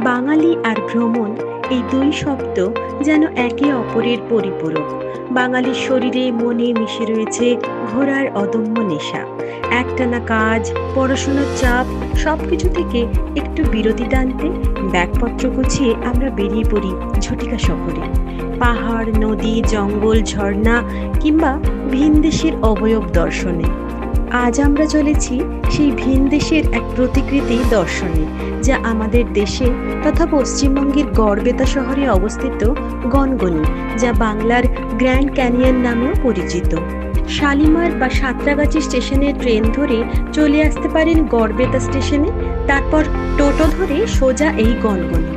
বাঙালি আর ভ্রমণ এই দুই শব্দ যেন একে অপরের পরিপূরক। বাঙালির শরীরে মনে মিশে রয়েছে ঘোরার অদম্য নেশা। একটানা কাজ, পড়াশোনার চাপ, সবকিছু থেকে একটু বিরতি টানতে ব্যাগপত্র গুছিয়ে আমরা বেরিয়ে পড়ি ঝটিকা সফরে। পাহাড়, নদী, জঙ্গল, ঝর্ণা কিংবা ভিনদেশের অবয়ব দর্শনে। আজ আমরা চলেছি সেই ভিনদেশের এক প্রতিকৃতি দর্শনে, যা আমাদের দেশে তথা পশ্চিমবঙ্গের গড়বেতা শহরে অবস্থিত গনগনি, যা বাংলার গ্র্যান্ড ক্যানিয়ন নামেও পরিচিত। শালিমার বা সাঁতরাগাছি স্টেশনে ট্রেন ধরে চলে আসতে পারেন গড়বেতা স্টেশনে, তারপর টোটো ধরে সোজা এই গনগনি।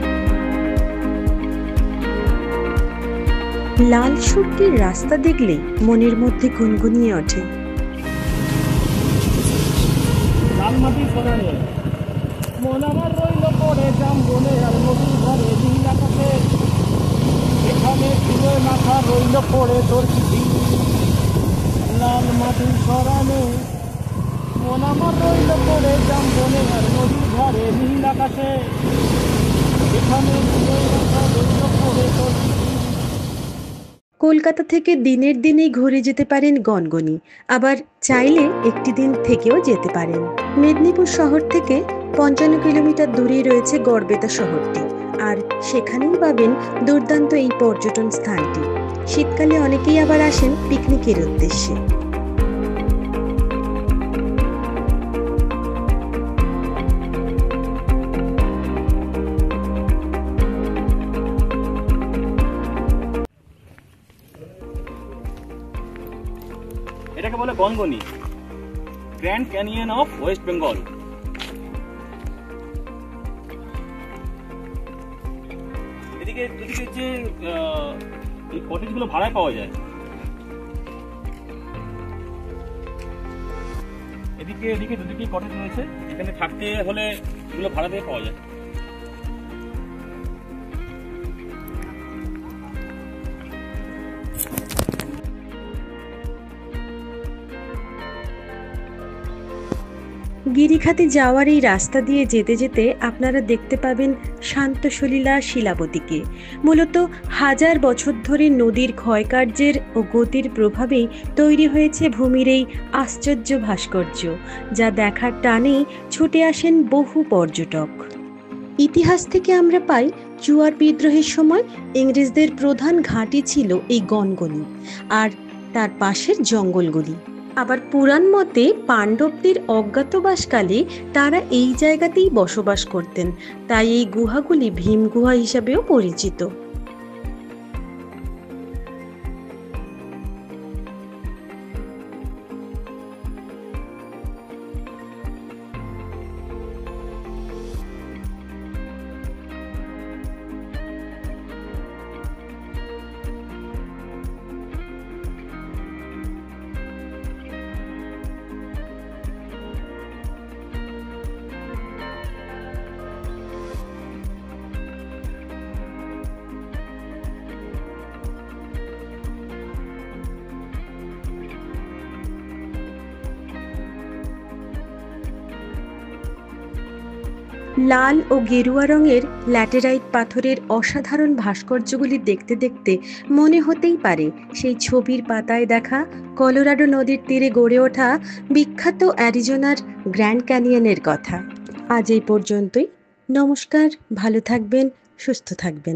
লাল সুরকির রাস্তা দেখলে মনের মধ্যে গুনগুনিয়ে ওঠে। লাল মাটির সরানে মন আমার রইল পড়ে জামবনে আর নদীর ধারে নীল আকাশে, এখানে ফুলের মাথা রইল পড়ে তোর চিঠি। লাল মাটির সরানে মন আমার রইল পড়ে জামবনে আর নদীর ধারে নীল আকাশে, এখানে ফুলের মাথা রইল পড়ে তোর চিঠি। কলকাতা থেকে দিনের দিনেই ঘুরে যেতে পারেন গনগনি, আবার চাইলে একটি দিন থেকেও যেতে পারেন। মেদিনীপুর শহর থেকে ৫৫ কিলোমিটার দূরে রয়েছে গড়বেতা শহরটি, আর সেখানেই পাবেন দুর্দান্ত এই পর্যটন স্থানটি। শীতকালে অনেকেই আবার আসেন পিকনিকের উদ্দেশ্যে। এটাকে বলে Gangani, grand canyon of West Bengal. এদিকে যে এই কটেজগুলো ভাড়ায় পাওয়া যায়, এদিকে দুদিকে কটেজ রয়েছে। এখানে থাকতে হলে এগুলো ভাড়া দিয়ে পাওয়া যায়। গিরিখাতে যাওয়ার এই রাস্তা দিয়ে যেতে যেতে আপনারা দেখতে পাবেন শান্ত সলিলা শিলাবতীকে। মূলত হাজার বছর ধরে নদীর ক্ষয়কার্যের ও গতির প্রভাবেই তৈরি হয়েছে ভূমির এই আশ্চর্য ভাস্কর্য, যা দেখার টানেই ছুটে আসেন বহু পর্যটক। ইতিহাস থেকে আমরা পাই চুয়ার বিদ্রোহের সময় ইংরেজদের প্রধান ঘাঁটি ছিল এই গনগনি আর তার পাশের জঙ্গলগুলি। আবার পুরাণ মতে পাণ্ডবদের অজ্ঞাতবাসকালে তারা এই জায়গাতেই বসবাস করতেন, তাই এই গুহাগুলি ভীম গুহা হিসাবেও পরিচিত। লাল ও গেরুয়া রঙের ল্যাটেরাইট পাথরের অসাধারণ ভাস্কর্যগুলি দেখতে দেখতে মনে হতেই পারে সেই ছবির পাতায় দেখা কলোরাডো নদীর তীরে গড়ে ওঠা বিখ্যাত অ্যারিজোনার গ্র্যান্ড ক্যানিয়নের কথা। আজ এই পর্যন্তই। নমস্কার, ভালো থাকবেন, সুস্থ থাকবেন।